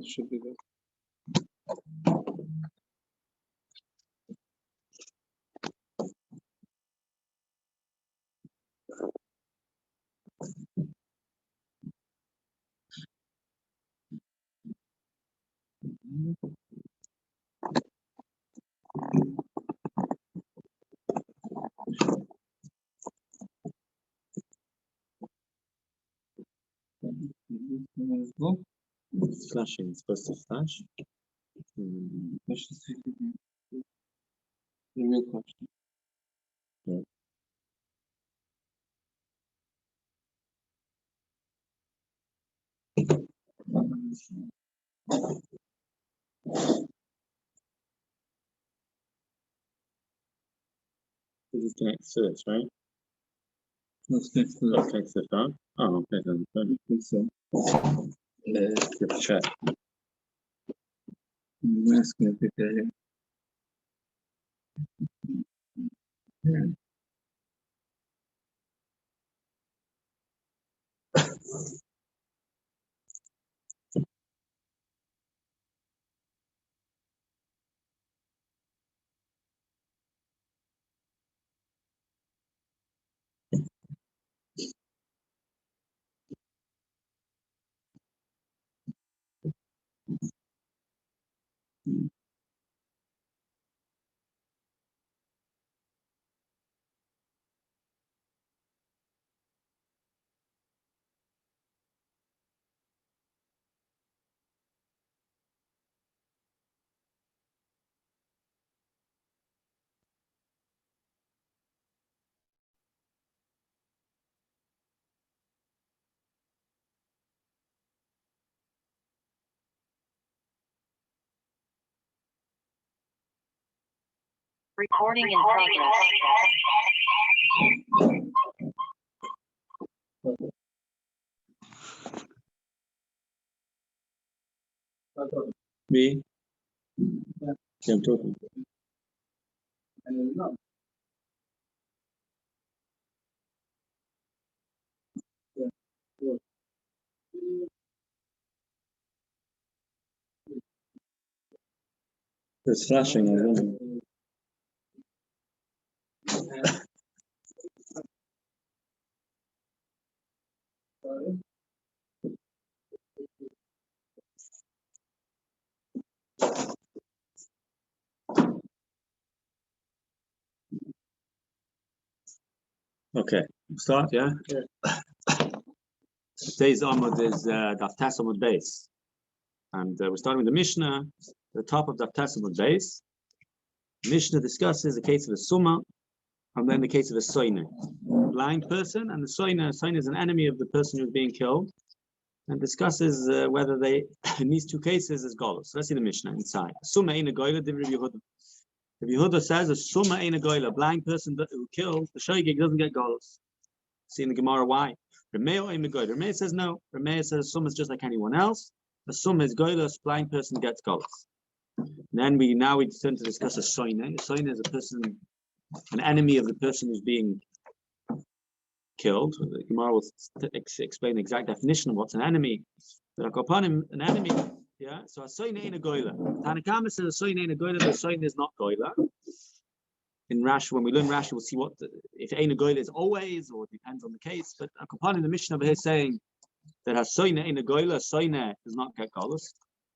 Should be there. It's flashing. It's supposed to flash. The real question. Yeah. This is connected to this, right? Let's fix the That's connected to the phone. Oh, okay. Then I think so. let's check. I'm asking if they're here. Yeah. Recording in progress. Me? Yeah, I'm talking. I don't know. It's flashing. I don't know. Okay, start, yeah? Today's Amud is Daf Tes Amud Beis. And we're starting with the Mishnah, the top of Daf Tes Amud Beis. Mishnah discusses the case of a Summa, and then the case of a Soine, blind person, and the Soine is an enemy of the person who's being killed, and discusses whether they, in these two cases, is Golos. So let's see the Mishnah inside. Summa Ein Goyla, Divrei Yehuda. If Yehuda says a Summa Ein Goyla, a blind person who kills, the Shoygig doesn't get Golos. See in the Gemara why. Rameh says no. Rameh says a Summa is just like anyone else. A Summa is Goylos, blind person gets Golos. Then we turn to discuss a Soine. A Soine is a person, an enemy of the person who's being killed. The Gemara will explain the exact definition of what's an enemy. But upon him, an enemy, yeah. So a Soine ain't a Goyla. Tanakama says a Soine ain't a Goyla, but a Soine is not Goyla. In Rashi, when we learn Rashi, we'll see what if ain't a Goyla is always, or it depends on the case. But upon in the Mishnah over here saying that a Soine ain't a Goyla, a Soine does not get Golos.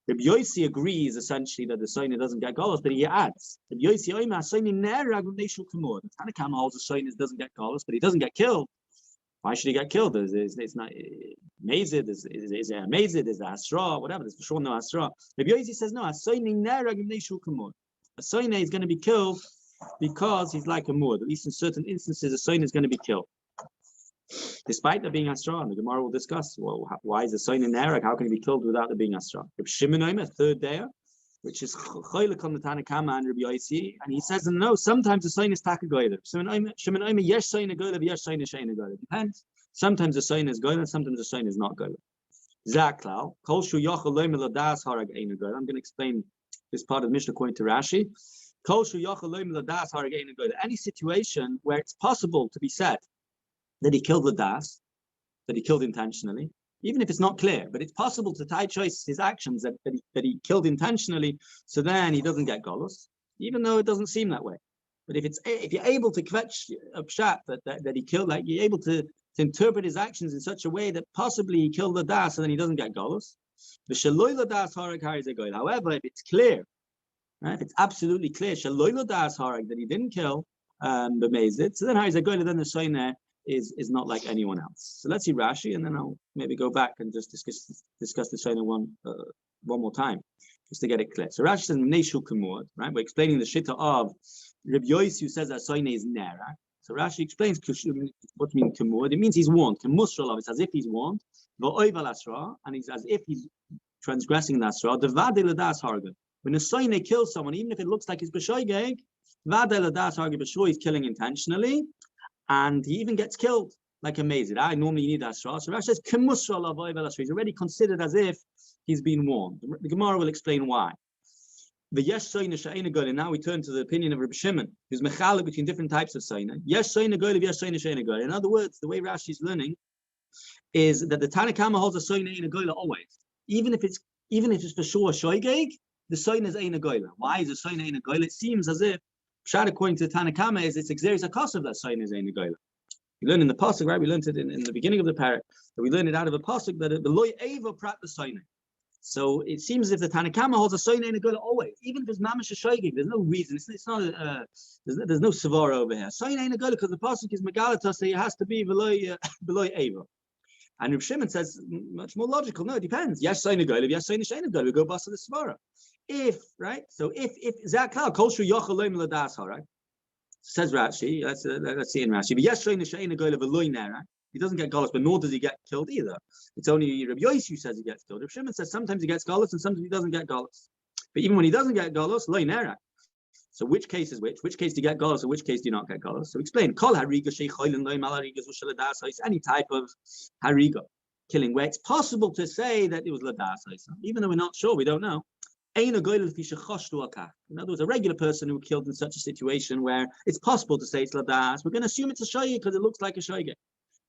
Rabbi Yossi agrees essentially that the Soine doesn't get Golos, but he adds Rabbi Yossi Oima Soine nerag v'neishul kamor. Tanakama holds the Soine doesn't get Golos, but he doesn't get killed. Why should he get killed? It's not Mazid, is it a Mazid, is it a Hasra, whatever, there's for sure no Hasra. Rabbi Yossi says no, a Soine nerag v'neishul kamor. A Soine is going to be killed because he's like a Mud. At least in certain instances, a Soine is going to be killed. Despite there being Asra, and the Gemara will discuss, well, why is the sign in there? How can he be killed without there being Asra? Rabbi Shimon, a third day, which is Choylek on the Tanakama and Rabbi Yisroel, and he says, no, sometimes the sign is Takagoyler. Shimon, yesh sign a goyler, yesh sign a shein a goyler. Depends. Sometimes the sign is goyler, sometimes the sign is not goyler. Zaklal, Kol Shu Yochel Lo Miladas Harag Ein a goyler. I'm going to explain this part of the Mishnah according to Rashi. Kol Shu Yochel Lo Miladas Harag Ein a goyler. Any situation where it's possible to be said that he killed the das, that he killed intentionally, even if it's not clear, but it's possible to tie choice his actions that he killed intentionally, so then he doesn't get golus, even though it doesn't seem that way. But if you're able to kvetch a pshat that he killed, like you're able to interpret his actions in such a way that possibly he killed the das, and then he doesn't get golus. However, if it's clear, right, if it's absolutely clear, that he didn't kill the mezid, so then how is it going? Then the soiner is not like anyone else. So let's see Rashi, and then I'll maybe go back and just discuss the soiner one more time, just to get it clear. So Rashi says Neshu Kamud, right? We're explaining the shitta of Rabbi Yossi, who says that soiner is nera. So Rashi explains what means Kamud. It means he's warned. Kamusralav, it's as if he's warned. And he's as if he's transgressing the asra. When a soiner kills someone, even if it looks like he's b'shoigeg, he's killing intentionally. And he even gets killed like a mazid. I normally need Asra. So Rashi says, he's already considered as if he's been warned. The Gemara will explain why. Now we turn to the opinion of Rabbi Shimon, who's mechalek between different types of soiner. In other words, the way Rashi is learning is that the Tanakama holds a soiner in a goyla always. Even if it's for sure a shoygeg, the soiner is ein a goyla. Why is a soiner in a goyla? It seems as if Pshat, according to the Tanakama, is it's exeris akasav that sign is ein goyla. We learned in the pasuk, right? We learned it in the beginning of the parak. We learned it out of a pasuk that the loy eva prat the sign. So it seems as if the Tanakama holds a sign ein goyla always, even if it's mamash shoygig. There's no reason. It's not. There's no savara over here. Sign ein goyla because the pasuk is megalatas, so it has to be below eva. And Reb Shimon says much more logical. No, it depends. Yes, sign a goyla. Yes, sign a shein goyla. We go basa the svara. If Zakal Koshu Yochel Lo Miladas Harag, says Rashi, let's see in Rashi. But yes, showing the shein a goyla v'loy nera. He doesn't get galus, but nor does he get killed either. It's only Rabbi Yossi who says he gets killed. Reb Shimon says sometimes he gets galus and sometimes he doesn't get galus. But even when he doesn't get galus, loy nera. So which case is which? Which case do you get galus, or which case do you not get galus? So explain. Kol hariga sheicholin loy malarigas u'shaladas. It's any type of hariga killing where it's possible to say that it was ladas, even though we're not sure, we don't know. In other words, a regular person who killed in such a situation where it's possible to say it's ladas, we're going to assume it's a shoyge because it looks like a shoyge,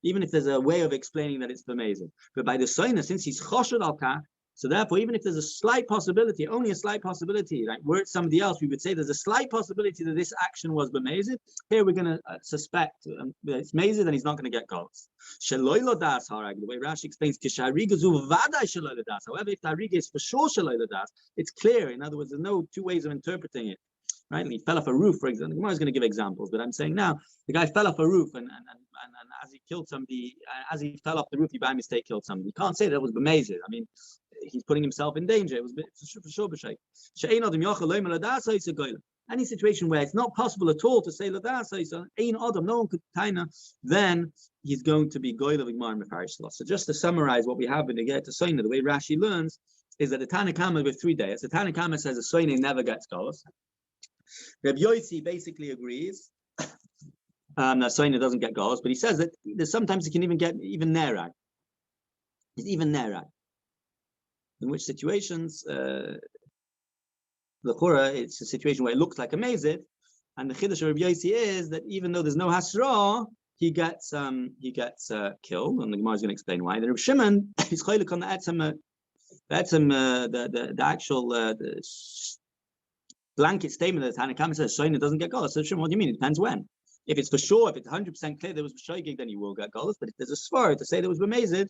even if there's a way of explaining that it's b'mezid. But by the soiner, since he's choshed al kach, so therefore, even if there's a slight possibility, only a slight possibility, like were it somebody else, we would say there's a slight possibility that this action was b'mezid. Here we're going to suspect that it's mezid and he's not going to get goals. Shaloi ladas harag. The way Rashi explains, kishariga zu vaday shaloi ladas. However, if the hariga is for sure shaloi ladas, it's clear. In other words, there's no two ways of interpreting it. Right? And he fell off a roof, for example. The Gemara is going to give examples, but I'm saying now the guy fell off a roof and as he killed somebody, as he fell off the roof, he by mistake killed somebody. You can't say that was b'mezid. I mean, he's putting himself in danger. It was for sure b'sheik. Any situation where it's not possible at all to say ladasa, ein adam, no one could taina, then he's going to be goyla v'gmar mefarish loss. So just to summarize what we have in the get to soina, the way Rashi learns is that the Tanakama with 3 days. The Tanakama says a soina never gets golos. Rabbi Yossi basically agrees that soina doesn't get golos, but he says that sometimes he can even get even nerag. It's even nerag. In which situations, the chura, it's a situation where it looks like a mezid, and the chiddush of Rabbi Yossi is that even though there's no hasra, he gets killed, and the Gemara is going to explain why. The Rabbi Shimon is choylek on the actual blanket statement that Tanakama says Shoina doesn't get golas. So Shimon, what do you mean? It depends when. If it's for sure, if it's 100% clear there was shoygig, then you will get golas. But if there's a svar to say there was b'mezid,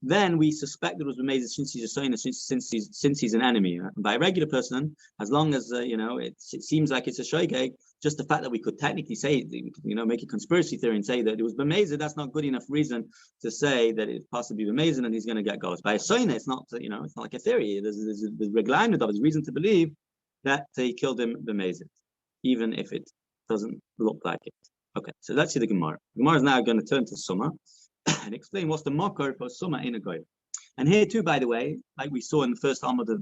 then we suspect there was b'mezid since he's a Shoina, since he's an enemy. And by a regular person, as long as it seems like it's a shoygig, just the fact that we could technically say, make a conspiracy theory and say that it was b'mezid, that's not good enough reason to say that it's possibly b'mezid and he's going to get golas. By a Shoina, it's not like a theory. There's reglaim, there's reason to believe that they killed him b'mezid, even if it doesn't look like it. Okay, so let's see the Gemara. The Gemara is now going to turn to Summa, and explain what's the Makkos for Summa in a Goyle. And here too, by the way, like we saw in the first Amud of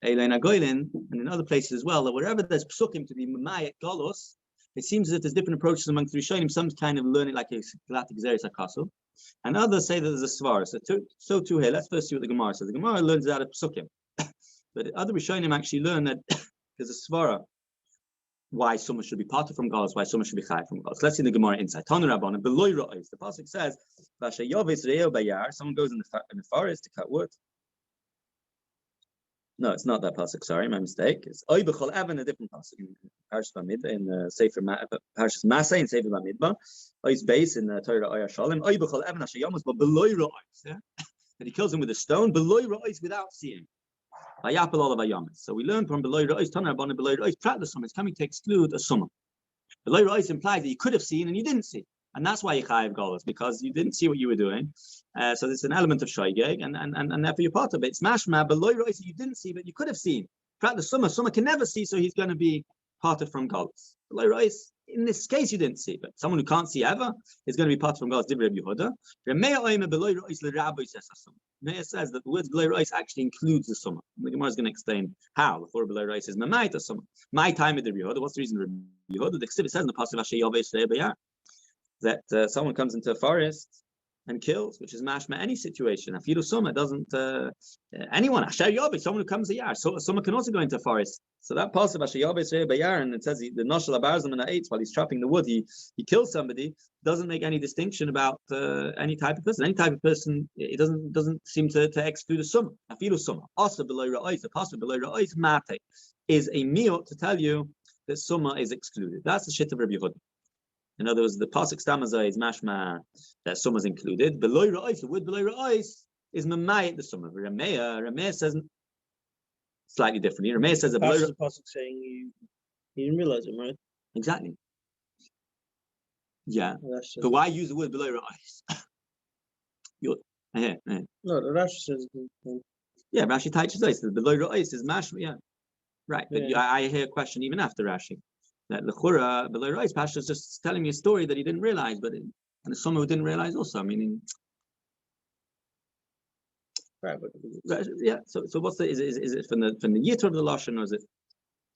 Eilein Goylin, and in other places as well, that wherever there's psukim to be Mamayat Golos, it seems as if there's different approaches amongst the Rishonim. Some kind of learn it like a Galactic Zeres HaKasul, and others say that there's a Svara. So too here, let's first see what the Gemara says. The Gemara learns it out of psukim. But other Rishonim actually learn that there's a Svara why someone should be parted from Golos, why someone should be chai from Golos. Let's see the Gemara inside. Tanu Rabbanan, beloy ra'is. The pasuk says, "Vashayovis re'el bayar." Someone goes in the forest to cut wood. No, it's not that pasuk. Sorry, my mistake. It's oy b'chol even, a different pasuk in Parshas Bamidbar, in Sefer Parshas Masay in Sefer Bamidbar. Oy's base in Torah Oya Shalom. Oy b'chol even ashayomus, but beloy ra'is. That he kills him with a stone. Beloy ra'is, without seeing. So we learn from below Ra'is, Tana Rabbanan, below Ra'is, Prat the Summa. It's coming to exclude a Summa. Below Ra'is implies that you could have seen and you didn't see. And that's why you chayav Golos, because you didn't see what you were doing. So there's an element of Shoygeg, and therefore you're part of it. It's mashma, below Ra'is, you didn't see, but you could have seen. Prat the Summa can never see, so he's going to be parted from Golos. Below Ra'is, in this case, you didn't see, but someone who can't see ever is going to be parted from Golos. Divrei Yehuda. Meir says that the words below Reis actually includes the Summa. The Gemara is going to explain how. The below Reis is Mamait or Summa. My time with the Yehuda. What's the reason for Yehuda? The Ksiv says in the pasuk that someone comes into a forest and kills, which is mashma any situation. Afilu Summa doesn't anyone. Asher Yobis, someone who comes a yar. So someone can also go into a forest. So that pasuk Asher Yobis Bayar, and it says the Noshel Abarzim and Eitz, while he's chopping the wood, he kills somebody. Doesn't make any distinction about any type of person. Any type of person, it doesn't seem to exclude a Summa. Afilu Summa. Also below Ra'is, the pasuk below Ra'is Mate is a meal to tell you that Summa is excluded. That's the shit of Rabbi Yehuda. In other words, the pasuk Stamazai is mashma that Summa is included. Below Ra'is, the word below Ra'is is Mamayat the Summa. Rameh says slightly differently. Rameh says that below the pasuk saying you didn't realize it, right? Exactly. Yeah, but why use the word below Ra'is? No, the Rashi says. Yeah, Rashi touches this. Below Ra'is is mashma. Yeah, right. But Yeah. I hear a question even after Rashi that L'chura below Ra'is Pasha is just telling me a story that he didn't realize, but and someone who didn't realize also. Meaning, Right, but yeah. So what's the is it from the Yitr of the Lashon, or is it?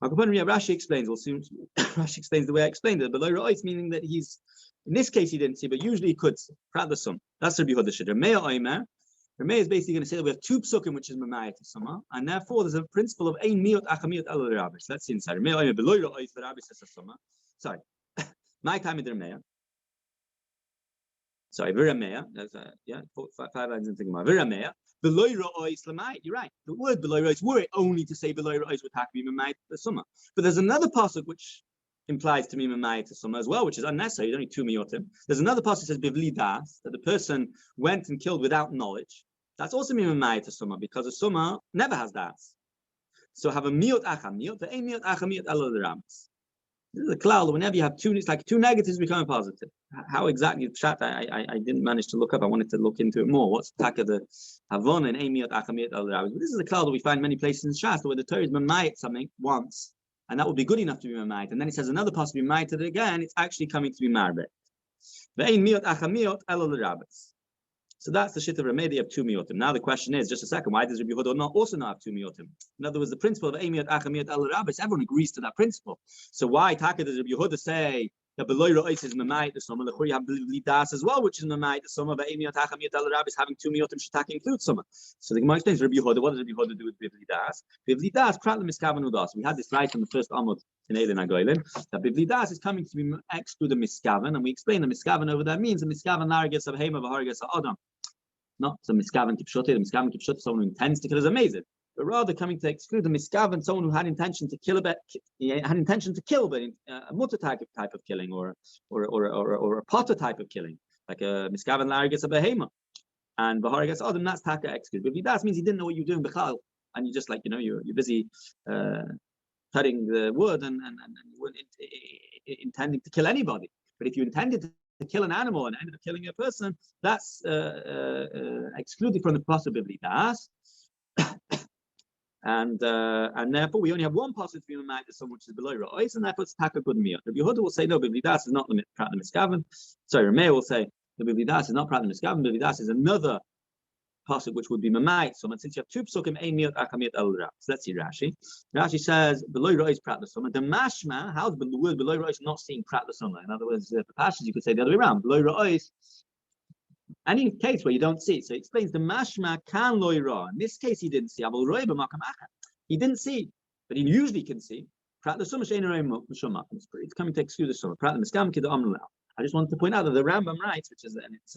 Rashi explains. Well, soon Rashi explains the way I explained it. Below Ra'is, meaning that he's in this case he didn't see, but usually he could see. Prat the Sum. That's Rabbi Yehuda Shiddur. Rameh is basically going to say that we have two psukim, which is Mamayat to Summa, and therefore there's a principle of ein miot achamiyot el Rabbi. So let's see inside. Rameh oimer below Ra'is, the Rabbi says Summa. Sorry, my time with Rameh. Sorry, Virameh. That's 5 lines in Tigma. Virameh. Below Ra'is Lamait. You're right. The word below Ra'is, were it only to say below Ra'is would have to be Mamayat to Summa. But there's another pasuk which implies to me Mamayat to Summa as well, which is unnecessary. There's only 2 miyotim. There's another pasuk that says Bivli Das, that the person went and killed without knowledge. That's also Mamayat to Summa, because a Summa never has Das. So have a miyot achamiyot, the ein miyot achamiyot el Rabbis. This is a cloud. Whenever you have two, it's like 2 negatives become a positive. How exactly Pshat? I didn't manage to look up. I wanted to look into it more. What's taka the Havon and Amiyot Achamiyot al Rabbis? But this is a cloud that we find many places in Shas where the Torah is Mamayit something once, and that would be good enough to be Mamayit. And then it says another possible to be Mamayit again. It's actually coming to be Marbet. The Amiyot Achamiyot al Rabbis. So that's the shit of Rameh of 2 miyotim. Now the question is, just a second, why does Rabbi Yehuda also not have 2 miyotim? In other words, the principle of Amiyot Achamiyot el Rabbis, everyone agrees to that principle. So why taka does Rabbi Yehuda say that below Ra'is is Mamayit the Summa? You have Bli Das as well, which is Mamayit the Summa. But Amiyot Achamiyot el Rabbis having 2 miyotim shetaka includes Summa. So the Gemara explains Rabbi Yehuda. What does Rabbi Yehuda do with Bli Das? Bli Das prat miskavan udas. We had this right from the first Amud in Eilein Goylin that Bli Das is coming to be exclude the miskavan, and we explain the miskavan over there means the miskavan larges of hema v'harges adam. Not so miskavan kipshote. The miskavan kipshote, someone who intends to kill, is amazing. But rather coming to exclude the miskavan, someone who had intention to kill but a mutter type of killing, or a potter type of killing, like a miskavan largas a behema, and baharagas adam. That's taka exclude. But that means he didn't know what you're doing bechal, and you just like you're busy cutting the wood and you weren't intending to kill anybody. But if you intended to kill an animal and ended up killing a person, that's excluded from the possibility das. and therefore we only have one possible to be Mamayit to someone which is below Ra'is, and therefore it's taka good miyot. Rabbi Yehuda will say no, Bivli Das is not the miskavan. Sorry, Rameh will say The Bividas is not Prat Miskaven. Bividas is another pasuk which would be Mamait. So since you have two psukim, Ein Miot Akamiot El Ra. So let's see Rashi. Rashi says Beloy Rois Prat L'Soma. The Mashma, how's the word Beloy Rois not seeing Prat L'Soma? In other words, the passage you could say the other way around. Beloy Rois. Any case where you don't see it, so it explains the Mashma can Loy Ra. In this case, he didn't see. Abul Roy B'Makam Acha. He didn't see, but he usually can see. Prat L'Soma Shein Roy Mishoma. It's coming to excuse the Soma. Prat L'Miskam Kid Amnul. I just wanted to point out that the Rambam writes, which is, and it's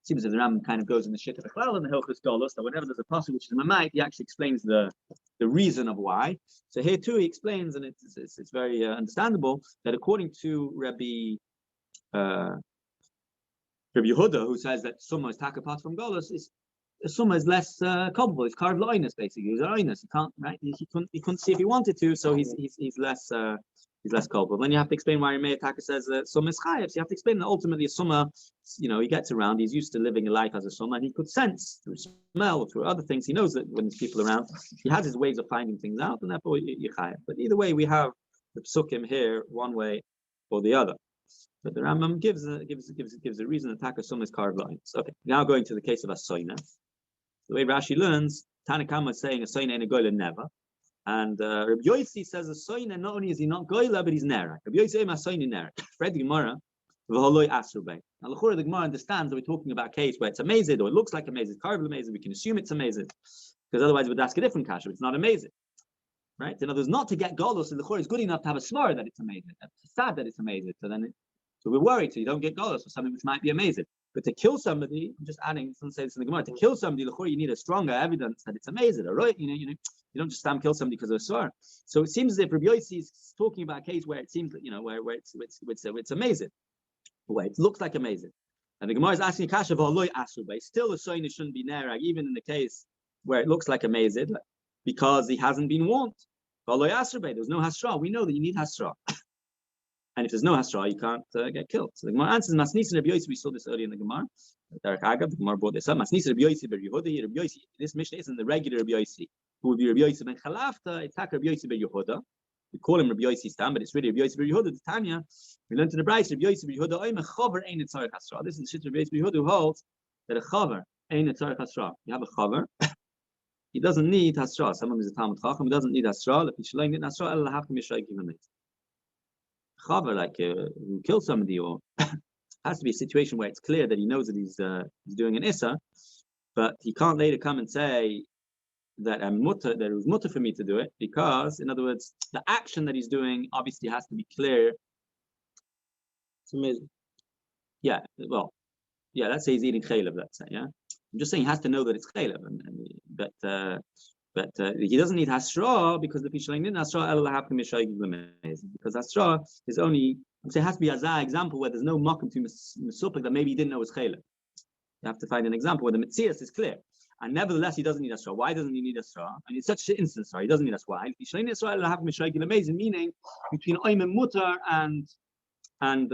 seems that the Rambam kind of goes in the shit of the Klein and the Hilchos Golos, that whenever there's a passage which is Mamait, he actually explains the reason of why. So here too he explains, and it's very understandable, that according to Rabbi Yehuda, who says that Summa is takapat from Golos, Summa is less culpable. It's carved loinus basically. He's loinus. He can't, right? He couldn't see if he wanted to, so he's less culpable. Then you have to explain why Rameh Taka says that Summa is chayav. So you have to explain that ultimately a Summa, he gets around. He's used to living a life as a Summa, and he could sense through smell or through other things. He knows that when there's people around, he has his ways of finding things out, and therefore you chayav. But either way, we have the psukim here one way or the other. But the Rambam gives a reason that Taka Summa is carved lines. Okay, now going to the case of a soina. The way Rashi learns, Tanakama is saying a soina and a goyla never. And Rabbi Yossi says a soina, not only is he not goyla, but he's nera. Rabbi Yossi is a soina nera. Read the Gemara, v'holoi asrubei. Now, the Gemara understands that we're talking about a case where it's amazing, or it looks like amazing, it's carved amazing, we can assume it's amazing. Because otherwise we would ask a different kasha, it's not amazing. Right? In other words, not to get golos, and the Chor is good enough to have a svara that it's amazing. It's sad that it's amazing. So we're worried, so you don't get golos for something which might be amazing. But to kill somebody, I'm just adding, someone says this in the Gemara, to kill somebody, you need a stronger evidence that it's amazing, right? You don't just kill somebody because of a swear. So it seems as if Rabbi Yossi is talking about a case where it seems that, where it's amazing, where it looks like amazing. And the Gemara is asking Kasha v'aloi asubay. Still, the soina shouldn't be nerag, even in the case where it looks like amazing, because he hasn't been warned. V'aloi asubay. There's no hasra. We know that you need hasra. And if there's no hasra, you can't get killed. So the Gemara answers Masnisa Rabbi Yossi. We saw this earlier in the Gemara. Derek Agav, the Gemara brought this up. Masnisa Rabbi Yossi ber Yehuda. Rabbi Yossi. This Mishnah isn't the regular Rabbi Yossi, who would be Rabbi Yossi ben Chalafta. It's Rabbi Yossi ber Yehuda. We call him Rabbi Yossi Stam, but it's really Rabbi Yossi ber Yehuda. The Tanya, we learned in the Brayso, Rabbi Yossi ber Yehuda. Oim a chaver ein etzarech hasra. This is the shit Rabbi Yossi ber Yehuda who holds that a chaver ein etzarech hasra. You have a chaver. He doesn't need hasra. Someone is a Talmud Chacham. He doesn't need hasra. If he shlein it hasra, Allah have to mishayik him. Chaver, like who killed somebody, or has to be a situation where it's clear that he knows that he's doing an issa, but he can't later come and say that it was mutter for me to do it, because, in other words, the action that he's doing obviously has to be clear. It's amazing. Yeah, well, yeah, let's say he's eating chaylev, let's say, yeah. I'm just saying he has to know that it's chaylev, but he doesn't need hasra, because the Pishalim didn't hasra, Allah have to mishayik l'mezid, because hasra is only, I'm saying it has to be a example where there's no makom to misupik that maybe he didn't know was chaylev. You have to find an example where the mitzias is clear, and nevertheless he doesn't need hasra. Why doesn't he need hasra? And it's such an instance, right? He doesn't need hasra. Why? Pishalim hasra, Allah have mishayik l'mezid, meaning between oim and mutar and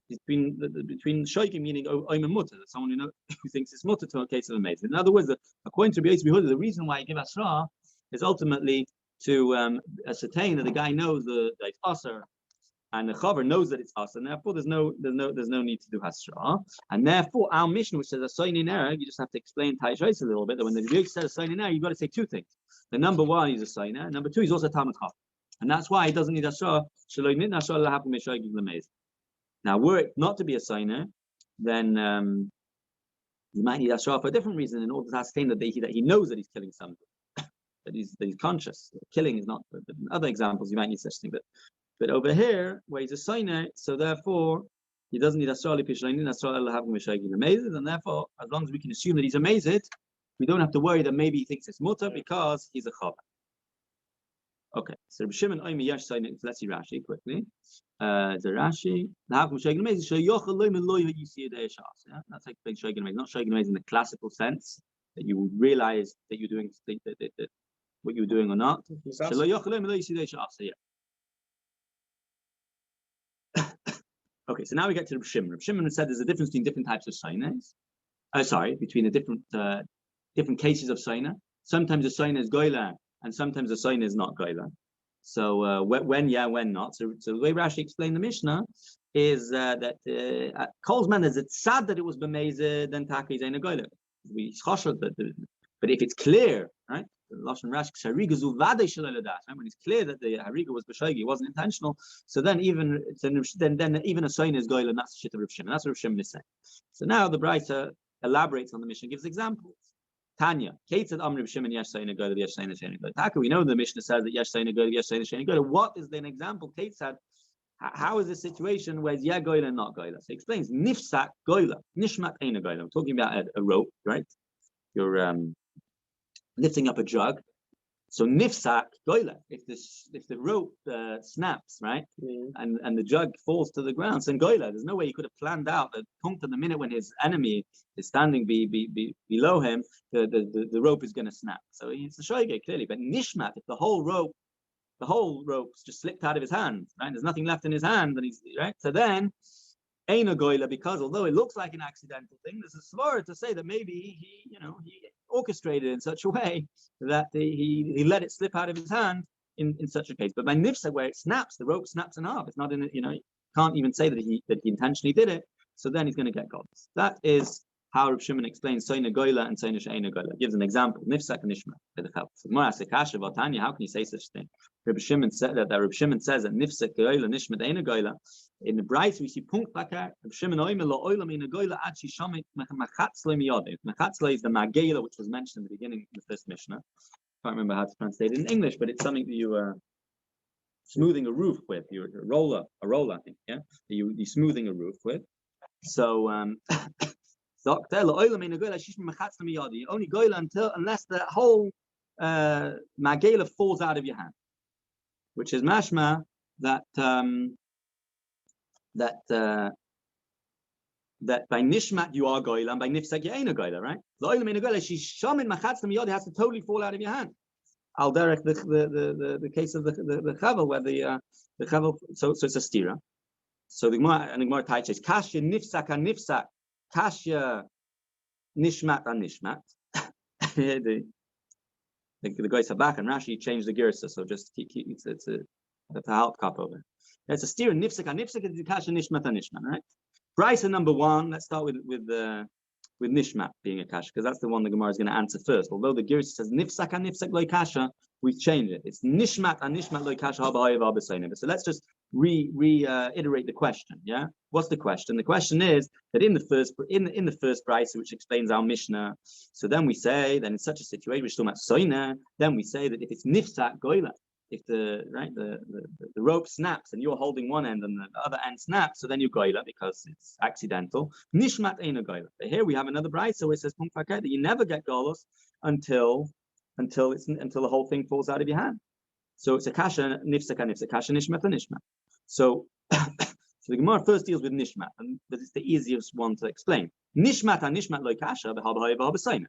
between shaykim, meaning oim and mutar, that someone who thinks it's mutar to a case of amazing. In other words, according to Rabbi Yossi, the reason why you give asra is ultimately to ascertain that the guy knows that it's aser, and the chaver knows that it's aser, and therefore there's no need to do hasra. And therefore our mission, which says a soin in error, you just have to explain Taishais a little bit, that when the Rabbi Yossi says a soin in error, you've got to say two things. The number one, he's a soiner, number two, he's also a Talmud Chacham. And that's why he doesn't need asra. Now, were it not to be a signer, then he might need asra for a different reason, in order to ascertain that he knows that he's killing somebody, that he's conscious. Killing is not. In other examples, you might need such thing, but over here, where he's a signer, so therefore he doesn't need asra. And therefore, as long as we can assume that he's amazed, we don't have to worry that maybe he thinks it's mutter because he's a chaver. Okay, so Rabbi Shimon Oimi Yesh Sayin. Let's see Rashi quickly. The Rashi. Yeah, that's like big shaygin amazing. Not shaygin amazing in the classical sense that you would realize that you're doing that what you're doing or not. Okay, so now we get to Rabbi Shimon. Rabbi Shimon said there's a difference between different types of saynas. Between the different cases of sayna. Sometimes a sayna is goyla, and sometimes the sign is not goyla. So when not. So the way Rashi explained the Mishnah is that Kolzman is it's sad that it was b'mezid, then taka is ein goyle. We choshev that, but if it's clear, right? Lashon Rash Hariga zu vadei shelo ledas. When it's clear that the Hariga was b'shoigi, it wasn't intentional. So then even even a soin is goyle, and that's the shit of Rav Shimon. That's what Rav Shimon is saying. So now the Brisa elaborates on the Mishnah, gives examples. Tanya, Keitzad Amr Rav Shimon yesh soin goyle, yesh soin shein goyle. Taka, we know the Mishnah says that yesh soin goyle, yesh soin shein goyle. What is an example? Keitzad. How is the situation where it's yeah goyla and not goyla? So he explains nifsak goyla, nishmat ain't a goyla. I'm talking about a rope, right? You're lifting up a jug. So nifsak goyla. If the rope snaps, right, and the jug falls to the ground, then goyla. There's no way he could have planned out that come to the minute when his enemy is standing below him, the rope is going to snap. So it's a shoyge clearly. But nishmat, if the whole rope's just slipped out of his hand, right? There's nothing left in his hand, and he's right. So then, ain't a goyla, because although it looks like an accidental thing, there's a svara to say that maybe he orchestrated in such a way that he let it slip out of his hand in such a case. But by nifsa, where it snaps, the rope snaps in half. It's not in it. Can't even say that he intentionally did it. So then he's going to get godless. That is how Rav Shimon explains soina goyla and soina she'ena goyla. Gives an example. Nifsak and nishma. So more as a kasha v'tanya. How can you say such thing? Rabbi Shimon said that Rabbi Shimon says that nifsak goyla nishma she'ena goyla. In the Brayso we see punkt bakar. Rabbi Shimon oimer lo oilam in a goyla ad she shamit machatzle miyade. Machatzle is the magela which was mentioned in the beginning of the first Mishnah. I can't remember how to translate it in English, but it's something that you smoothing a roof with. You're a roller, I think. Yeah, you're smoothing a roof with. So only goyla unless the whole magela falls out of your hand, which is mashma that by nishmat you are goyla and by nifsak you ain't a goyla, right? The oil in a goyla shishamin machatzim yodi has to totally fall out of your hand. Al derech the case of the chavel where the chavel so it's a stira. So the Gemara teaches kasha nifsak and nifsak. Kasha nishmat and nishmat. the guys are back and Rashi changed the girsa, so just it's a halt cup over. It's a steer nifsak and nifsak is the kasha nishmat and nishmat, right? Brisa number one. Let's start with nishmat being a kasha because that's the one the Gemara is going to answer first. Although the girsa says nifsak and nifsak loy kasha, we've changed it. It's nishmat and nishmat loy kasha haba hayav abasayim. So let's just reiterate the question. Yeah, what's the question? The question is that in the first brisa, which explains our Mishnah, so then we say that in such a situation, which is talking about soina, then we say that if it's nifsak goyla, if the rope snaps and you're holding one end and the other end snaps, so then you goyla because it's accidental. Nishmat ain't a goyla. But here we have another brisa where it says that you never get golos until the whole thing falls out of your hand. So it's a kasha nifsak kasha nishmat and nishmat. So the Gemara first deals with nishmat, and but it's the easiest one to explain. Nishmat and nishmat loy kasha b'haba.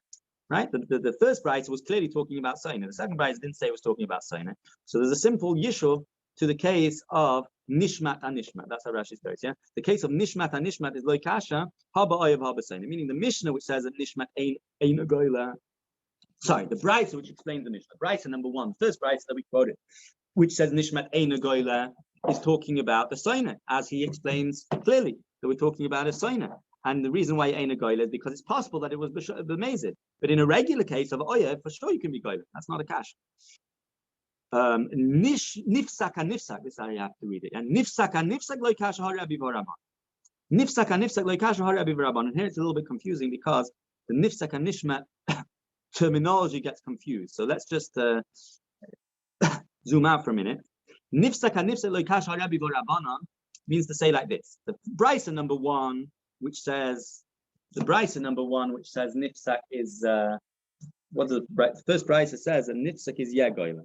Right? The first brayta was clearly talking about soina. The second brayta didn't say it was talking about soina. So there's a simple yishuv to the case of nishmat and nishmat. That's how Rashi says, yeah? The case of nishmat and nishmat is loy kasha haba oyev haba soina. Meaning the Mishnah which says that nishmat ain't a goyla. Sorry, the brayta which explains the Mishnah. Brayta number one, first brayta that we quoted, which says nishmat ain't a goyla, is talking about the soina, as he explains clearly that we're talking about a soina. And the reason why ain't a goyla is because it's possible that it was b'mezid. But in a regular case of oyev, for sure you can be goyla. That's not a kash. Nifsak and nifsak. This is how you have to read it. And nifsak and nifsak loy kasha harabi v'raban. Nifsak and nifsak loy kasha harabi v'raban. And here it's a little bit confusing because the nifsak and nishmat terminology gets confused. So let's just zoom out for a minute. Nifsak and nifsak loy kasha harabi v'raban means to say like this. The brisa number one, which says nifsak is what the first brisa says that nifsak is goyla,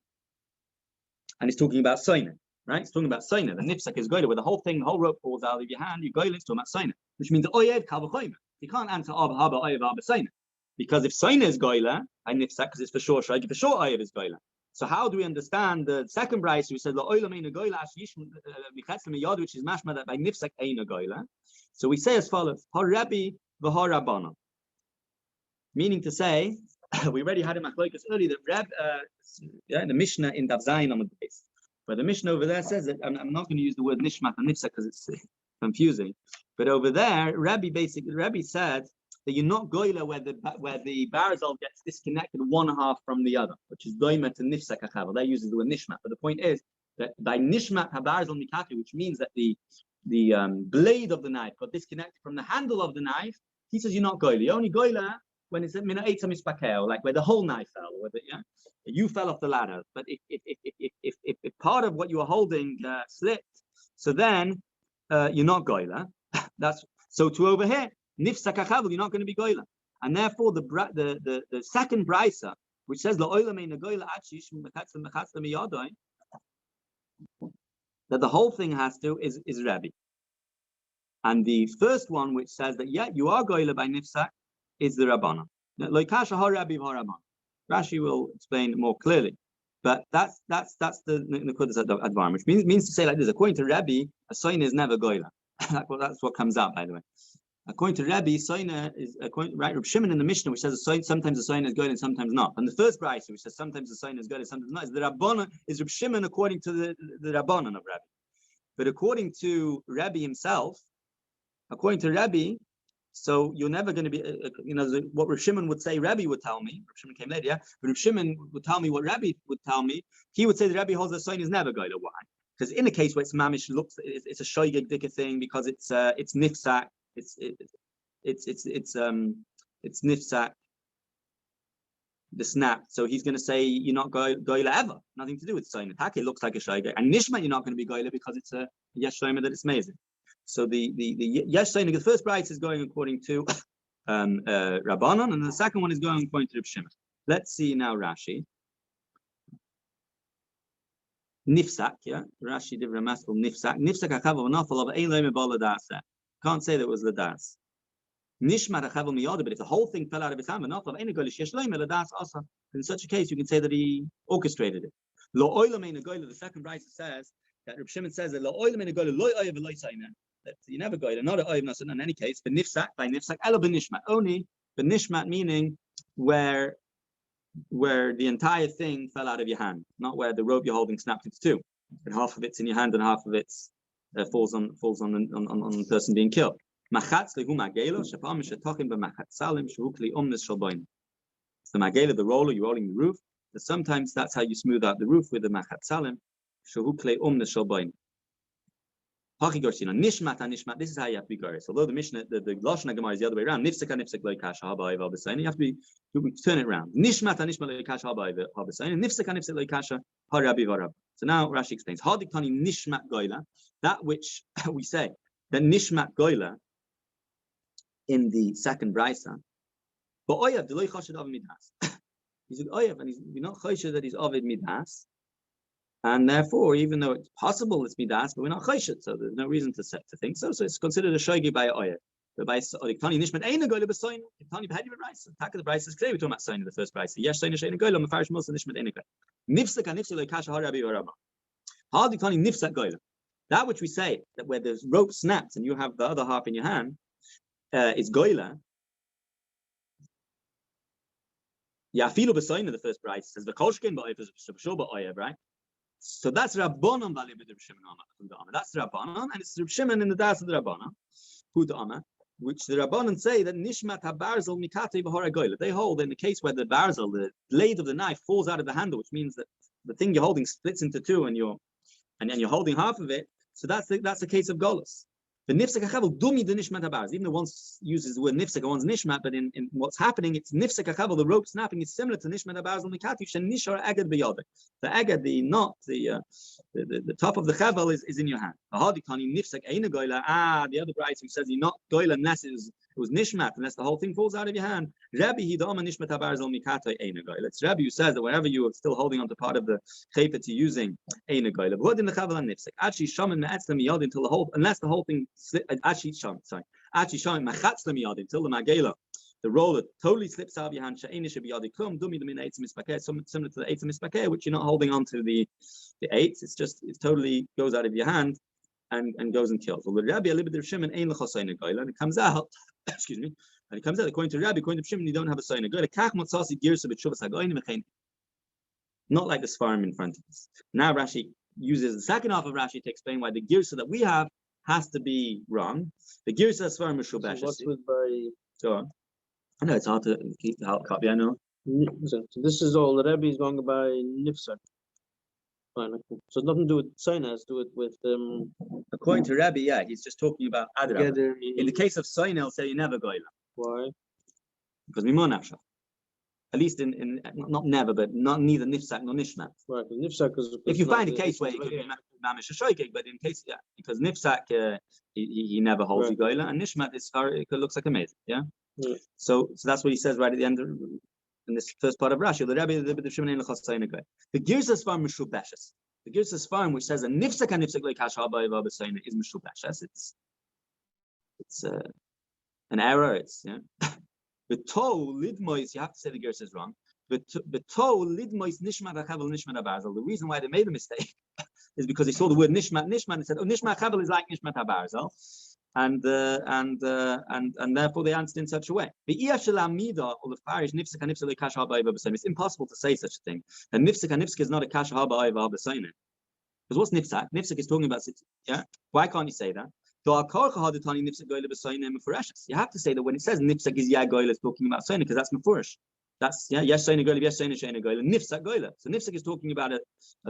and it's talking about soina, right? It's talking about soina. The nifsak is goyla, where the whole rope falls out of your hand. You goyla, it's talking about soina, which means oyev kavachayim. You can't answer haba oyev haba soina, because if soina is goyla and nifsak, because it's for sure oyev is goyla. So how do we understand the second brayta who said la'olam ein goyla which is mashma that by nifsak ein goyla? So we say as follows: Rabbi v'harabana, meaning to say, we already had a Makkos earlier that the Mishnah in Dav Zayin on the base, but the Mishnah over there says that I'm not going to use the word nishmat and nifsak because confusing. But over there, Rabbi said that you're not goyla where the barzal gets disconnected one half from the other, which is doima to nifsak hachavel. That uses the word nishmat. But the point is that by nishmat habarzal mikati, which means that the blade of the knife got disconnected from the handle of the knife, he says you're not goyla. You're only goyla when it's mina eitzam ispakel, like where the whole knife fell, where you fell off the ladder. But if part of what you were holding slipped, so then you're not goyla. That's so to over here. Nifsak hachavel, you're not going to be goyla, and therefore the second brisa, which says that the whole thing has to is Rabbi, and the first one which says that you are goyla by nifsak is the Rabbana. Rashi will explain more clearly, but that's the Nekudas Advarim, which means to say like this. According to Rabbi, a soina is never goyla. That's what comes out, by the way. According to Rabbi, soina is right. Reb Shimon in the Mishnah, which says sometimes the soina is good and sometimes not. And the first brayso, which says sometimes the soina is good and sometimes not, is the Rabbana is Reb Shimon according to the Rabbanan of Rabbi. But according to Rabbi himself, according to Rabbi, so you're never going to be, what Reb Shimon would say. Rabbi would tell me. Reb Shimon came later, yeah. But Reb Shimon would tell me what Rabbi would tell me. He would say that Rabbi holds that soina is never good. Why? Because in a case where it's mamish, it's a shoygig dika thing because it's nifsak. It's nifsak, the snap. So he's going to say you're not goyla ever, nothing to do with soina. It looks like a shayga, and nishma you're not going to be goyla because it's a yesh shoyma that it's amazing. So the yesh soina, the first brayso is going according to Rabbanon, and the second one is going according to Reb Shimon. Let's see now Rashi. Nifsak, Rashi did ramaskal nifsak. Nifsak hachavav nafal of ein loy mebal ladasa. Can't say that it was ladas. Nishmat hachavav miyada, but if the whole thing fell out of his hand, nafal ein golish yesh loy ladas asa. In such a case, you can say that he orchestrated it. Lo oilam ein goyla. The second brayso says that Reb Shimon says that lo oilam ein goyla loy oyev loy sayna. That you never goyla, not an oyev nasan. In any case, but nifsak by nifsak elo benishmat. Only benishmat meaning where the entire thing fell out of your hand, not where the rope you're holding snapped into two. And half of it's in your hand and half of it falls on the person being killed. It's the magela, the roller, you're rolling the roof. But sometimes that's how you smooth out the roof with the machat salim. Nishmat. This is how you have to be goris. Although the Mishnah, the Lashon Gemara is the other way around. Nifsak loy kasha haba eva b'sayin. You have to turn it around. Nishmat loy kasha haba eva b'sayin. Nifsak loy kasha harabi v'arab. So now Rashi explains. Hadikani nishmat goyla. That which we say that nishmat goyla in the second brayso. But oyev the loy chashad of midas. He's an oyev and he's not chashad that he's ovid midas. And therefore, even though it's possible it's midas, but we're not choshet, so there's no reason to think so. So it's considered a shogi by oyer. But by Tani nishmat ain't a goyla b'soin. Tani b'hadi b'brayso. Taka the brayso is clear. We're talking about soin in the first brayso. Yes, soin is ain't a goyla. Mefarish milsa nishmat ain't a goyla. Nifsak loy kasha harabi v'rabba. How do Tani nifsak goyla? That which we say that where the rope snaps and you have the other half in your hand is goyla. Yafilu b'soin in the first brayso says the kolshkin ba'oyer is sure ba'oyer, right? So that's Rabbanon v'alei b'Reb Shimon from the Amma. That's Rabbanon, and it's Reb Shimon in the das of the Rabbanon, who the Amma, which the Rabbanon say that Nishmat habarzel mikatei b'hora goyla. They hold in the case where the barzel, the blade of the knife, falls out of the handle, which means that the thing you're holding splits into two, and you're holding half of it. So that's the case of golus. The nifsak hachavel dumi the nishmat habarzel. Even though one uses the word nifsak, one's nishmat, but in what's happening, it's nifsak hachavel. The rope snapping is similar to nishmat habarzel mikati shen nishar agad b'yodek. The agad, the knot, the top of the chavel is in your hand. The nifsak eina goyla. The other brayso says you're not goyla unless it was nishmat, unless the whole thing falls out of your hand. Rabbi hidama nishmat habarzel mikati eina goyla. It's Rabbi who says that whenever you are still holding onto part of the chayfet you're using eina goyla. But what in the chavel and nifsak? Actually, shaman me'etzlam yod until unless the whole thing actually shaman machatz miyad until the magela, the roller totally slips out of your hand. Similar to the eitzim mispakeh, which you're not holding on to the eights. It totally goes out of your hand and goes and kills. Well, the Rabbi Alibid Shimon ain't l'chasayin goyla, and it comes out. Excuse me. And it comes out according to Rabbi, according to Shimon, you don't have a sayin goyla. Kach motzasi girsa b'tshuvas hagoyin v'chein. Not like the Sfarim in front of us. Now Rashi uses the second half of Rashi to explain why the girsa that we have has to be wrong. The Girsa Svar Meshubeshes. So what's with by? Go on. I know it's hard to keep the copy. I know. So this is all the Rebbe is going by Nifsak. Fine, okay. So it's nothing to do with Sinai, it's to do it with According to Rabbi, yeah, he's just talking about Adrab. together. In the case of Sinai, he'll say you never go Why? because we monafsha. At least in not never, but not neither nifsak nor nishmat. Right, Nifsak is. If you find a case where you could be mamish shoykik, but in case because nifsak he never holds the goyla, and nishmat is it looks like a maze. Yeah. So that's what he says right at the end of, in this first part of Rashi. The Rabbi the Girsas farm mishubeshes. The Girsas farm which says a nifsak and nifsak like hashaba v'abasayna is mishubeshes. It's an error. It's the toe lidmois. You have to say the Girsas is wrong. The toe lidmois nishmat achavel nishmat abarzal. The reason why they made a mistake is because they saw the word nishmat and said, oh, nishmat achavel is like nishmat abarzal. And therefore they answered in such a way. It's impossible to say such a thing. And nifsak is not a kasha haba ayva b'sayne. Because what's nifsak? Nifsak is talking about, yeah. Why can't you say that? You have to say that when it says nifsak is ya goyla, it's talking about sayne because that's mefurish. That's yes sayne goyla, yes sayne shayne goyla, nifsak goyla. So nifsak is talking about a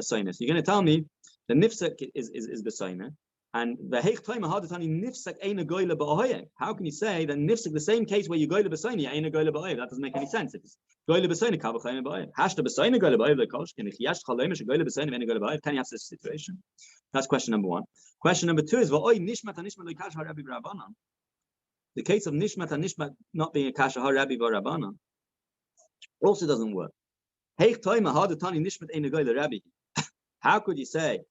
sayne. So you're going to tell me the nifsak is the sayne. And the nifsak ain't goyla ba'oye. How can you say that nifsak, the same case where you goyla b'sayne, ain't goyla ba'oye? That doesn't make any sense. If it's goyla b'sayne, kabachayim ba'oye. Hashta b'sayne goyla ba'oye lekosh. Can ich yash chalemesh goyla b'sayne ain't goyla ba'oye? Can you have this situation? That's question number one. Question number two is va'oy nishmat nishmat leikash harabi v'rabbanan. The case of nishmat and nishmat not being a kasha harabi v'rabbanan also doesn't work. Heich toima hadatani nishmat ain't goyla rabbi. How could you say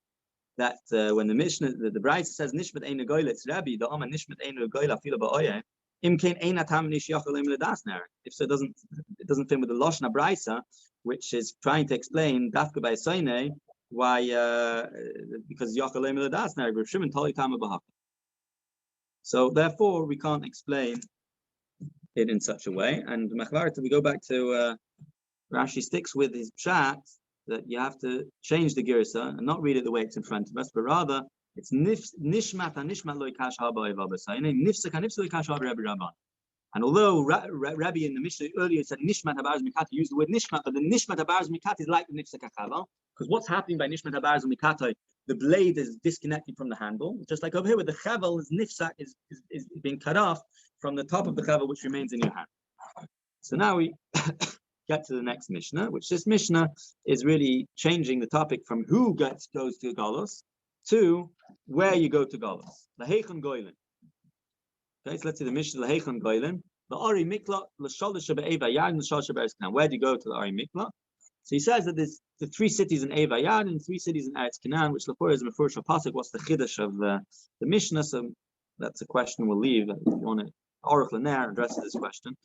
that when the Mishnah, the Bride says Nishmat Ein Goyla, it's Rabbi, the Oman Nishmat Ein Goyla Fila Ba'oye, Imkain Ein Atam Nish Yachalim Ledasner. If so, it doesn't fit with the Loshna Brisa, which is trying to explain Dafka by Soine why because Yachalim Ledasner, Rav Shimon Tali Tama Bahaka. So therefore, we can't explain it in such a way. And Machvarta, we go back to Rashi sticks with his pshat that you have to change the girsa and not read it the way it's in front of us, but rather it's nishmat and nishmat loy kash haba evabasayne nifsak and nifsak loy kash haba Rabbi Rabban. And although Rabbi in the Mishnah earlier said nishmat habarz mikat, he used the word nishmat, but the nishmat habarz mikat is like the nifsak achavel, because what's happening by nishmat habarz mikat, the blade is disconnected from the handle, just like over here where the chavel is nifsak is being cut off from the top of the chavel which remains in your hand. So now we get to the next Mishnah, which this Mishnah is really changing the topic from who goes to Golos to where you go to Golos. Laheichon Goylin. Okay, so let's see the Mishnah. Laheichon Goylin. The Ari Mikla, L'Sholish Be'eva Yad, and L'Sholish Be'eretz Canaan. Where do you go to the Ari Mikla? So he says that there's the 3 cities in Eva Yad and 3 cities in Eretz Canaan, which Lafur is a Mefurish Pasuk. What's the Chiddush of the Mishnah? So that's a question we'll leave. If you want to, Aruch L'ner addresses this question.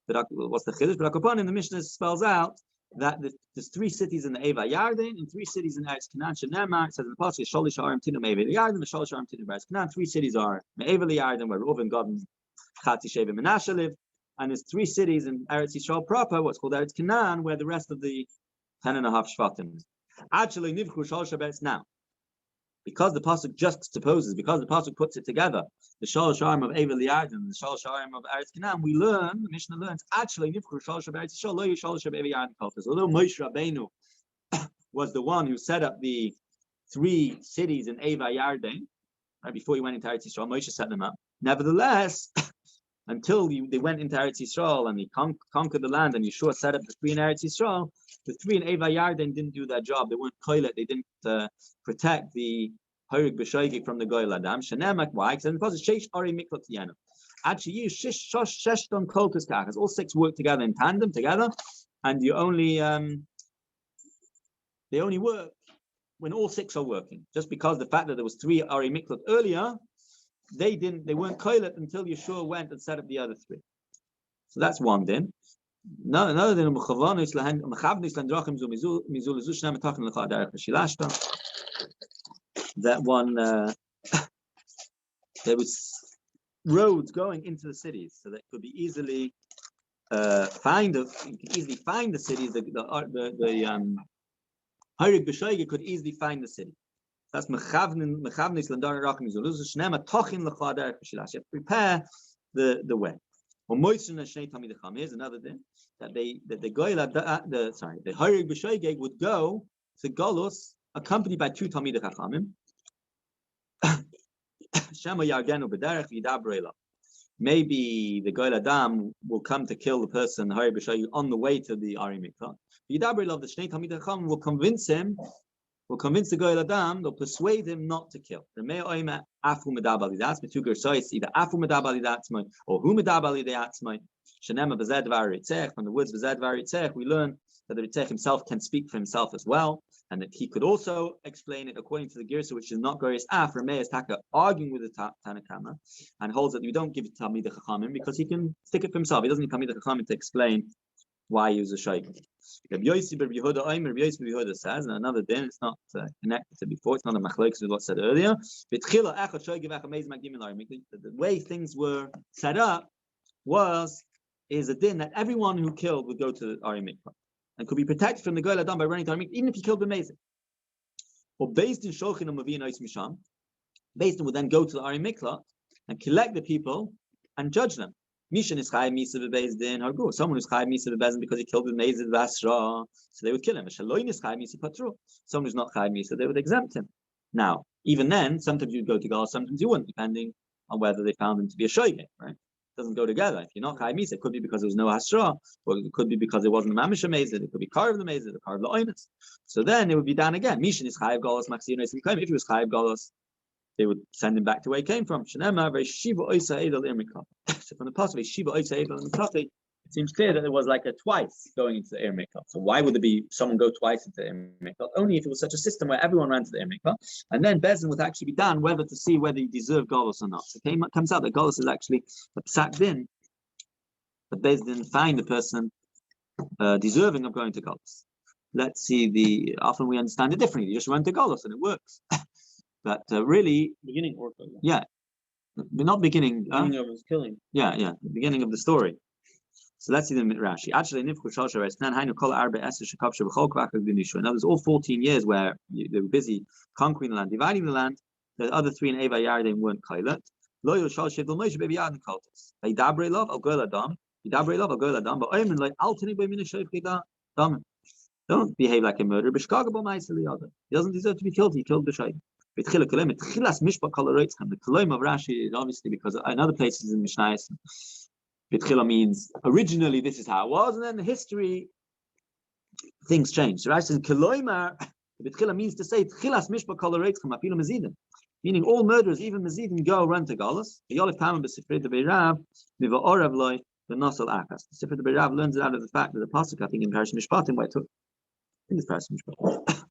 What's the chiddush? But Akopan in the Mishnah spells out that there's 3 cities in the Eva Yarden and 3 cities in Eretz Canaan. Shenema, it says in the passage, Sholish Arim Tinu Eva Yarden, Sholish Arim Tinu Eretz Canaan. 3 cities are Eva Yarden, where Reuven, Gad, and Chati Sheva Menashe live, and there's 3 cities in Eretz Yisrael proper, what's called Eretz Canaan, where the rest of the 10.5 Shvatim. Actually, Nivchu Sholish Eretz now. Because the pasuk juxtaposes, because the pasuk puts it together, the shalosh arm of Eva Liard and the shalosh arm of Eretz Canaan, we learn, the Mishnah learns, actually, Nivchur shalosh of Eretz Yisrael, lo shalosh of Eva Liard Kalkas. Although Moshe Rabbeinu was the one who set up the 3 cities in Eva Yarden, right before he went into Eretz Yisrael, Moshe set them up. Nevertheless, until they went into Eretz Yisrael and he conquered the land, and Yeshua set up the 3 in Eretz Yisrael, the 3 in Eva Yarden didn't do their job. They weren't koilet. They didn't protect the Harig B'Shoigig from the Goyal Adam. Shenemak, why? Because in the process, Sheish Ari Miklot Yenu. Actually, you Sheshton Kolkas Kakas. All 6 work together in tandem, together, and you only they only work when all 6 are working. Just because the fact that there was 3 Ari Miklot earlier, they weren't koilet until Yeshua went and set up the other 3. So that's one din. No, another thing, that one there was roads going into the cities, so that could be easily you could easily find the cities. The Harig B'Shoigig could easily find the city. That's mechavnis landar rachim zoluz. Shnema tochin lecha derech b'shilas. You have to prepare the way. Or moisin shnei tamid chacham. Here's another thing that the harig b'shoigeg would go to Golus accompanied by 2 tamid chachamim. Shema yargenu b'derech v'yidaber elav. Maybe the Goel Adam will come to kill the person on the way to the Ari Mikvah. The Shnei Talmid Chacham will convince the Goel Adam, they'll persuade him not to kill. The Me'oim Afu Medabali, that's the 2 Gersois, either Afu Medabali Datzmai or Hu Medabali Datzmai. Shenema Bezed Varitzech, from the words Bezed Varitzech, we learn that the Ritzech himself can speak for himself as well, and that he could also explain it according to the Girsa, which is not Goris Af, Rameh is Taka arguing with the Tanakama, and holds that you don't give it to Talmid Chachamim because he can stick it for himself. He doesn't need Talmid Chachamim to explain why he was a shaykh. Rabbi Yossi Bar Yehuda says, and another din, it's not connected to before, it's not a machlokes with what said earlier. The way things were set up is a din that everyone who killed would go to the Ari Mikvah and could be protected from the Goel Adam by running to Ari Mikvah, even if he killed the Mezid. Or based in Shochin and Mavin Ois Misham, based on would then go to the Ari Mikvah and collect the people and judge them. Mishan is Chai Misa Bebezdin Hargu. Someone who's Chai Misa Bebezdin because he killed the Mezid Vasra, so they would kill him. Shaloin is Chai Misa Patru. Someone who's not Chai Misa, they would exempt him. Now, even then, sometimes you'd go to Gaul, sometimes you wouldn't, depending on whether they found him to be a shoygeg, right? It doesn't go together. If you're not Chai Misa, it could be because there was no Hasra, or it could be because it wasn't a Mamisha Mezid, it could be Kar of the Mezid, or Kar of the Oinis. So then it would be down again. Mishan is Chai of Galos, Maxi If he was Chai of Galos, they would send him back to where he came from. So from the past of Shiva Oisa Edel Mikati, it seems clear that there was like a twice going into the Ir Mikvah. So why would there be someone go twice into the Ir Mikvah? Only if it was such a system where everyone ran to the Ir Mikvah, and then Bezin would actually be done whether to see whether he deserved Golos or not. So it comes out that Golos is actually a psak din, but Bezin didn't find the person deserving of going to Golos. Let's see often we understand it differently. You just run to Golos and it works. But really, beginning or yeah, not beginning. Beginning of his killing. Yeah, the beginning of the story. So let's see the Rashi. Actually, in others, all 14 years where they were busy conquering the land, dividing the land. The other 3 in Eva Yarden weren't kailat. Don't behave like a murderer. He doesn't deserve to be killed. He killed the shaykh. The Klein of Rashi is obviously because in other places in Mishnah, Bitchila means originally this is how it was, and then in history things change. So Rashi says Kleimar, Bitchila means to say Tchilas Mishpah Kol Reitzchem Afilu Mezidim, meaning all murderers, even Mezidim, go run to Galus. The Yolif Tamim B'Sifrei the Beirav Miva Orav Loi the Nosal Akas. The Sifrei the Beirav learns it out of the fact that the pasuk, I think in Parashat Mishpatim, where it took. I think it's Parashat Mishpatim.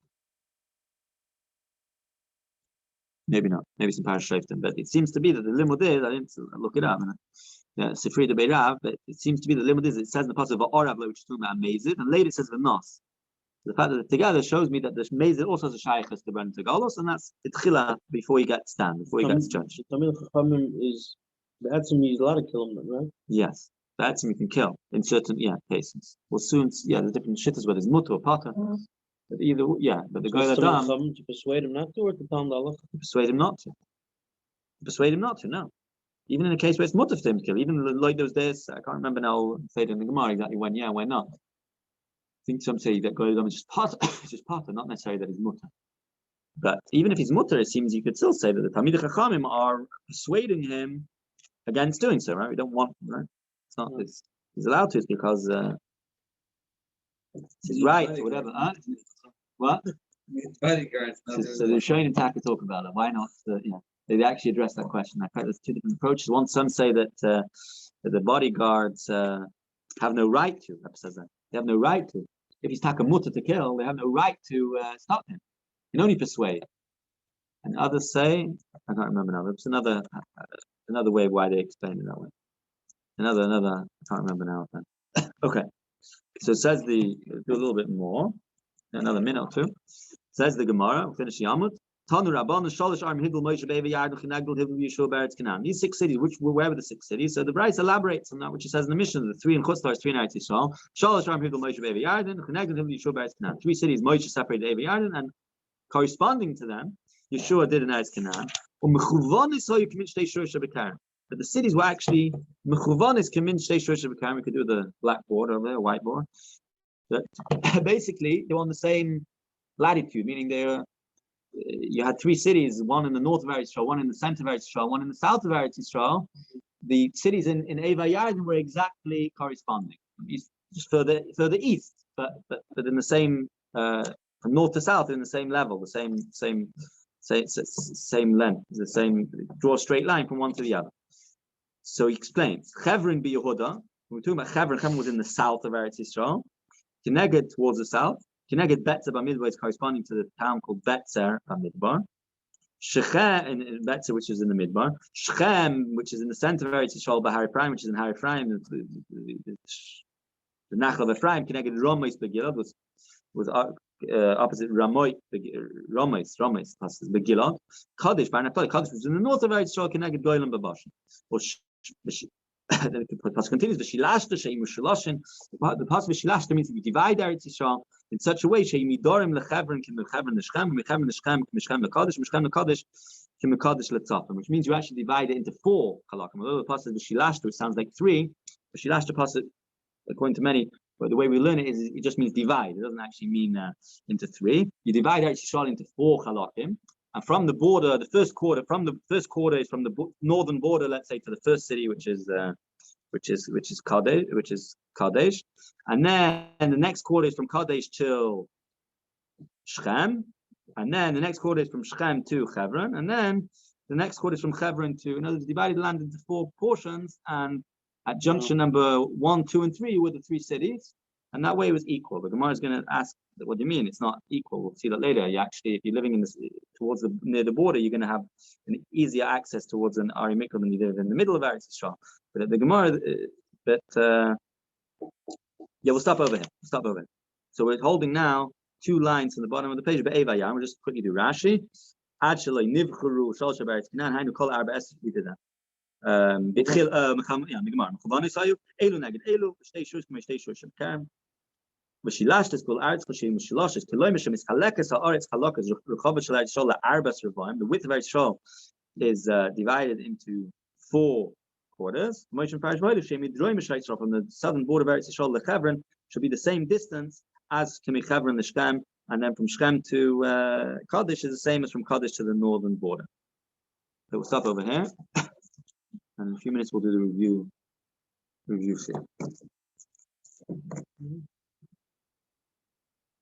Maybe not. Maybe it's in Parashat Shoftim, but it seems to be that the limud is. I didn't look it up. Sifrei the Beirav, but it seems to be the limud is. It says in the pasuk of Orav, which is talking about Mezid, and later it says the Nos. The fact that together shows me that the Mezid also has a shaykhus to run to Golos, and that's Itchila before he gets stand, before he gets judged. Tamil Chachamim is the Atzim is allowed to kill him, right? Yes, the Atzim you can kill in certain cases. Well, soon, there's different shittas where there's mutter or pata. But either, but the Goel Adam to persuade him not to, or to tell him Allah? Persuade him not to. Persuade him not to. No, even in a case where it's mutter for him to kill, even like those days, I can't remember now. Say it in the Gemara exactly when, when not. I think some say that Goel Adam is just pata, it's just pata, not necessarily that he's mutter. But even if he's mutter, it seems you could still say that the Talmidei Chachamim are persuading him against doing so. Right? We don't want. Right? It's not. He's allowed to. It's because it's right or whatever. What? Bodyguards. So they're showing attack to talk about it. Why not? They actually address that question. There's 2 different approaches. One, some say that the bodyguards have no right to. Rabbi says that they have no right to. If he's takamuta to kill, they have no right to stop him. You can only persuade. And others say, I can't remember now. There's another way why they explain it that way. Another. I can't remember now. Okay. So it says do a little bit more. Another minute or 2. Says the Gemara, we'll finish the Yamut. These 6 cities, where were the 6 cities? So the Bryce elaborates on that, which he says in the mission, the 3 in Chutzlar, 3 in Eretz Yisrael. 3 cities, Moshe separated Evi Yarden, and corresponding to them, Yisroel did in Eretz Canaan. But the cities were actually mechuvanis kamin shtei shorsh b'karim. We could do the blackboard over there, whiteboard. But basically, they were on the same latitude, meaning they were. You had three cities: one in the north of Eretz Yisrael, one in the center of Eretz Yisrael, one in the south of Eretz Yisrael. The cities in Eva Yarden were exactly corresponding. Just further east, but in the same from north to south in the same level, the same length, the same, draw a straight line from one to the other. So he explains, Chevron be Yehuda. We're talking about Chevron was in the south of Eretz Yisrael. Kineged towards the south. Kineged Betzer Bamidbar is corresponding to the town called Betzer Bamidbar. Shechem in Betzer, which is in the Midbar. Shechem, which is in the center of Eretz Yisrael, Bahar Ephraim, which is in Har Ephraim. The Nachal of Ephraim, Kineged Romois Begilad was opposite Ramois Begilad. Kadesh, Bar Naphtali, Kadesh was in the north of Eretz Yisrael, Kineged Goyim Babashin. Then the passage continues. The passage V'shilashta means we divide Eretz Yisrael in such a way she'imidorim lechevron k'mechevron l'shchem, k'mechevron l'shchem, k'mechevron l'kadosh, k'mechevron l'kadosh, k'mekadosh l'tzafim, which means you actually divide it into four halakim. Although the passage V'shilashta, which sounds like three, V'shilashta passage, according to many, but the way we learn it is it just means divide. It doesn't actually mean into three. You divide Eretz Yisrael into four halakim. And from the border, the first quarter is from the northern border, let's say, to the first city, which is Kadesh, and then the next quarter is from Kadesh till Shechem, and then the next quarter is from Shechem to Hebron, and then the next quarter is from Hebron to. In other words, divided the land into four portions, and at junction number 1, 2, and 3 were the three cities. And that way it was equal. The Gemara is going to ask, what do you mean? It's not equal. We'll see that later. You actually, if you're living in this near the border, you're going to have an easier access towards an Ari Mikra than you live in the middle of Eretz Yisrael. But the Gemara, we'll stop over here. So we're holding now 2 lines from the bottom of the page. But Evayam, we'll just quickly do Rashi. Ad shaloi nivchuru shal shabaretz Canaan. Hainu kol arba es. We did that. Bitchil Gemara. Mechuvanu sayu elu neged elu shtei shush k'mei shtei shush b'karim. V'shilashtes kol aretz chashim v'shilashtes kiloi mishem is halekes ha'aretz halakas rechava shel Eretz Yisrael la'arbas revaim. The width of Eretz Yisrael is divided into 4 quarters. From the southern border of Eretz Yisrael lechevron should be the same distance as K'mechevron l'Shechem, and then from Shechem to Kadesh is the same as from Kadesh to the northern border. So we'll stop over here. And in a few minutes we'll do the review sheet.